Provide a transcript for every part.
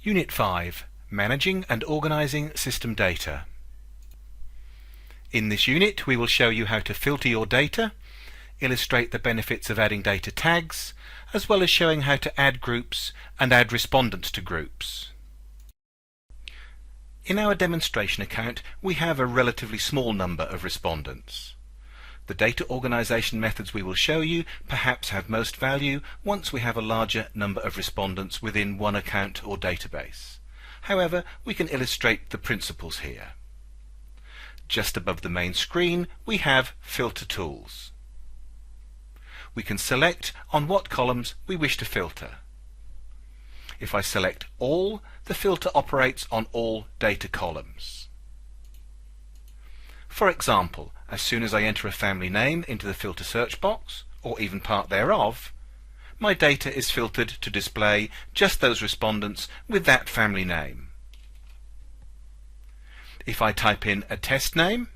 Unit 5, Managing and Organising System Data. In this unit we will show you how to filter your data, illustrate the benefits of adding data tags, as well as showing how to add groups and add respondents to groups. In our demonstration account we have a relatively small number of respondents. The data organisation methods we will show you perhaps have most value once we have a larger number of respondents within one account or database. However, we can illustrate the principles here. Just above the main screen we have filter tools. We can select on what columns we wish to filter. If I select all, the filter operates on all data columns. For example, as soon as I enter a family name into the filter search box, or even part thereof, my data is filtered to display just those respondents with that family name. If I type in a test name,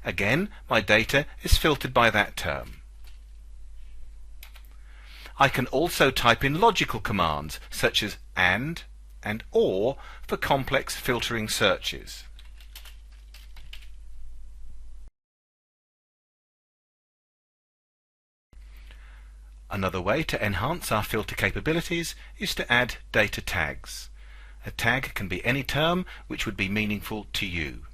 again my data is filtered by that term. I can also type in logical commands such as and or for complex filtering searches. Another way to enhance our filter capabilities is to add data tags. A tag can be any term which would be meaningful to you.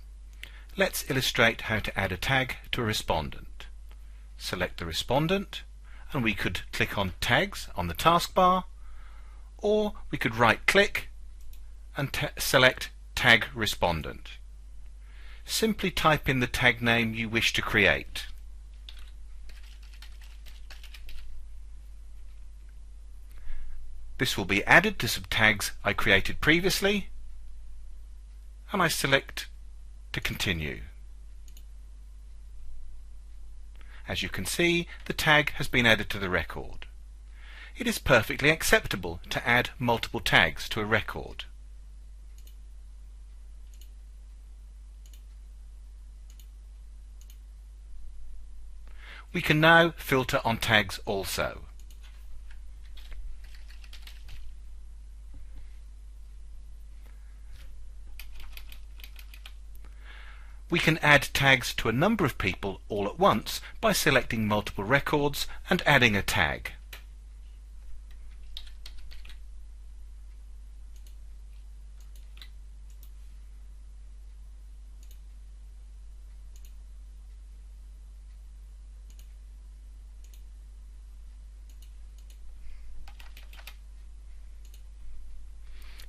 Let's illustrate how to add a tag to a respondent. Select the respondent, and we could click on Tags on the taskbar, or we could right-click and select Tag Respondent. Simply type in the tag name you wish to create. This will be added to some tags I created previously, and I select to continue. As you can see, the tag has been added to the record. It is perfectly acceptable to add multiple tags to a record. We can now filter on tags also. We can add tags to a number of people all at once by selecting multiple records and adding a tag.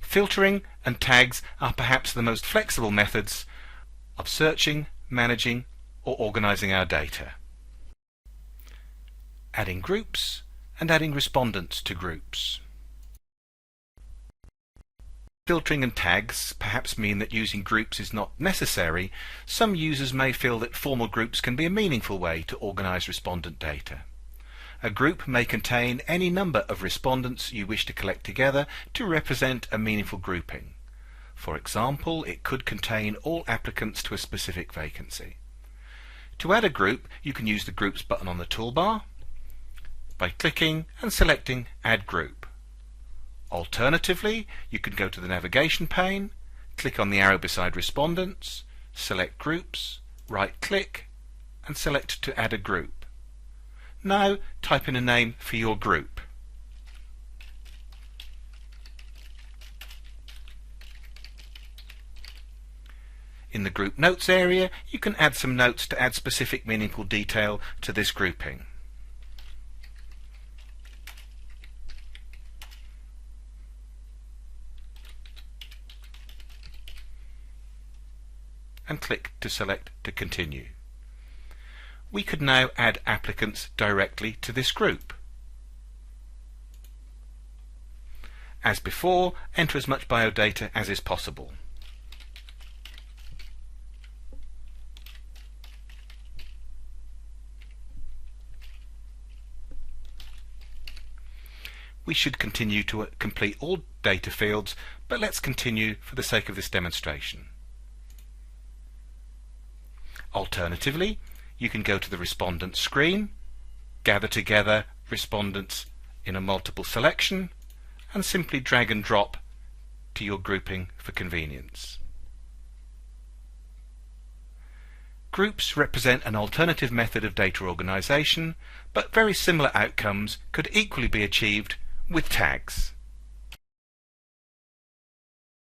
Filtering and tags are perhaps the most flexible methods of searching, managing, or organising our data. Adding groups and adding respondents to groups. Filtering and tags perhaps mean that using groups is not necessary. Some users may feel that formal groups can be a meaningful way to organise respondent data. A group may contain any number of respondents you wish to collect together to represent a meaningful grouping. For example, it could contain all applicants to a specific vacancy. To add a group, you can use the Groups button on the toolbar by clicking and selecting Add Group. Alternatively, you can go to the navigation pane, click on the arrow beside Respondents, select Groups, right-click, and select to add a group. Now type in a name for your group. In the Group Notes area, you can add some notes to add specific meaningful detail to this grouping. And click to select to continue. We could now add applicants directly to this group. As before, enter as much biodata as is possible. We should continue to complete all data fields, but let's continue for the sake of this demonstration. Alternatively, you can go to the respondent screen, gather together respondents in a multiple selection, and simply drag and drop to your grouping for convenience. Groups represent an alternative method of data organization, but very similar outcomes could equally be achieved with tags.